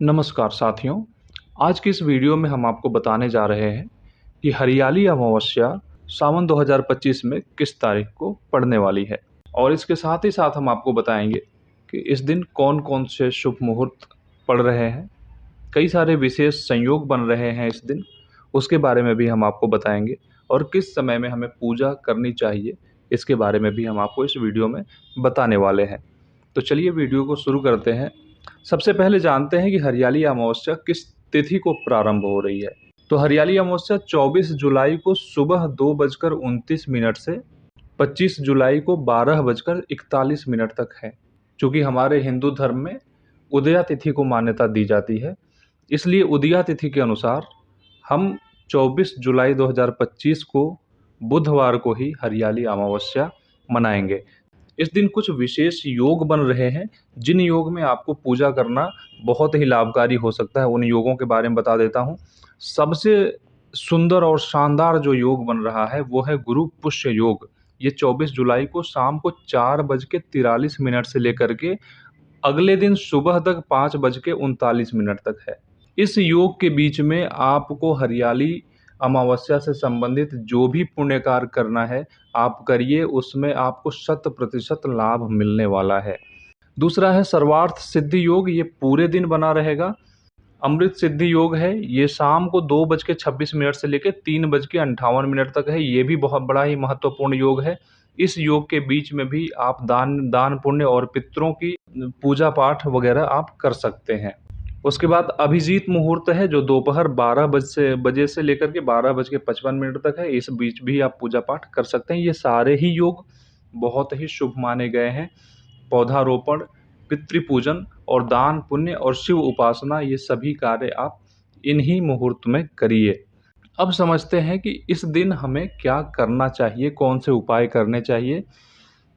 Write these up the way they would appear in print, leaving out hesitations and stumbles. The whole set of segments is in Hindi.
नमस्कार साथियों। आज की इस वीडियो में हम आपको बताने जा रहे हैं कि हरियाली अमावस्या सावन 2025 में किस तारीख को पड़ने वाली है, और इसके साथ ही साथ हम आपको बताएंगे कि इस दिन कौन कौन से शुभ मुहूर्त पड़ रहे हैं। कई सारे विशेष संयोग बन रहे हैं इस दिन, उसके बारे में भी हम आपको बताएंगे, और किस समय में हमें पूजा करनी चाहिए इसके बारे में भी हम आपको इस वीडियो में बताने वाले हैं। तो चलिए वीडियो को शुरू करते हैं। सबसे पहले जानते हैं कि हरियाली अमावस्या किस तिथि को प्रारंभ हो रही है। तो हरियाली अमावस्या 24 जुलाई को सुबह 2:29 से 25 जुलाई को 12:41 तक है। चूँकि हमारे हिंदू धर्म में उदया तिथि को मान्यता दी जाती है, इसलिए उदया तिथि के अनुसार हम 24 जुलाई 2025 को बुधवार को ही हरियाली अमावस्या मनाएंगे। इस दिन कुछ विशेष योग बन रहे हैं, जिन योग में आपको पूजा करना बहुत ही लाभकारी हो सकता है। उन योगों के बारे में बता देता हूँ। सबसे सुंदर और शानदार जो योग बन रहा है वो है गुरु पुष्य योग। ये 24 जुलाई को शाम को 4:43 से लेकर के अगले दिन सुबह तक 5:39 तक है। इस योग के बीच में आपको हरियाली अमावस्या से संबंधित जो भी पुण्य कार्य करना है आप करिए, उसमें आपको 100% लाभ मिलने वाला है। दूसरा है सर्वार्थ सिद्धि योग। ये पूरे दिन बना रहेगा। अमृत सिद्धि योग है, ये शाम को 2:26 से लेकर 3:58 तक है। ये भी बहुत बड़ा ही महत्वपूर्ण योग है। इस योग के बीच में भी आप दान पुण्य और पितरों की पूजा पाठ वगैरह आप कर सकते हैं। उसके बाद अभिजीत मुहूर्त है, जो दोपहर 12 बजे से लेकर के 12:55 तक है। इस बीच भी आप पूजा पाठ कर सकते हैं। ये सारे ही योग बहुत ही शुभ माने गए हैं। पौधारोपण, पितृपूजन और दान पुण्य और शिव उपासना, ये सभी कार्य आप इन्हीं मुहूर्त में करिए। अब समझते हैं कि इस दिन हमें क्या करना चाहिए, कौन से उपाय करने चाहिए।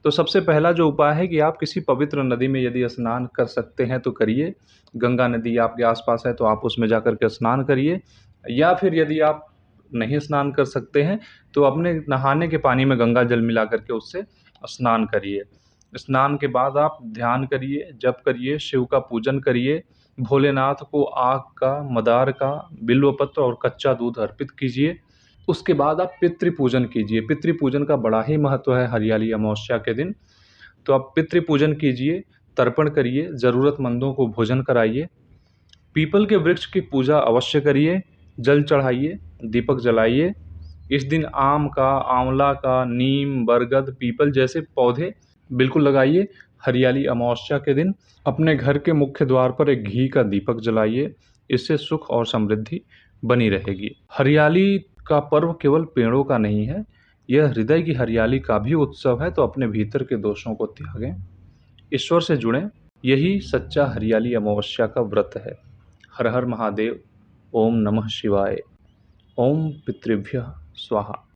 तो सबसे पहला जो उपाय है कि आप किसी पवित्र नदी में यदि स्नान कर सकते हैं तो करिए। गंगा नदी आपके आसपास है तो आप उसमें जाकर के स्नान करिए, या फिर यदि आप नहीं स्नान कर सकते हैं तो अपने नहाने के पानी में गंगा जल मिला करके उससे स्नान करिए। स्नान के बाद आप ध्यान करिए, जप करिए, शिव का पूजन करिए, भोलेनाथ को आग का, मदार का, बिल्वपत्र और कच्चा दूध अर्पित कीजिए। उसके बाद आप पितृपूजन कीजिए। पितृपूजन का बड़ा ही महत्व है हरियाली अमावस्या के दिन। तो आप पितृपूजन कीजिए, तर्पण करिए, ज़रूरतमंदों को भोजन कराइए, पीपल के वृक्ष की पूजा अवश्य करिए, जल चढ़ाइए, दीपक जलाइए। इस दिन आम का, आंवला का, नीम, बरगद, पीपल जैसे पौधे बिल्कुल लगाइए। हरियाली अमावस्या के दिन अपने घर के मुख्य द्वार पर एक घी का दीपक जलाइए, इससे सुख और समृद्धि बनी रहेगी। हरियाली का पर्व केवल पेड़ों का नहीं है, यह हृदय की हरियाली का भी उत्सव है। तो अपने भीतर के दोषों को त्यागें, ईश्वर से जुड़ें। यही सच्चा हरियाली अमावस्या का व्रत है। हर हर महादेव। ओम नमः शिवाय। ओम पितृभ्यः स्वाहा।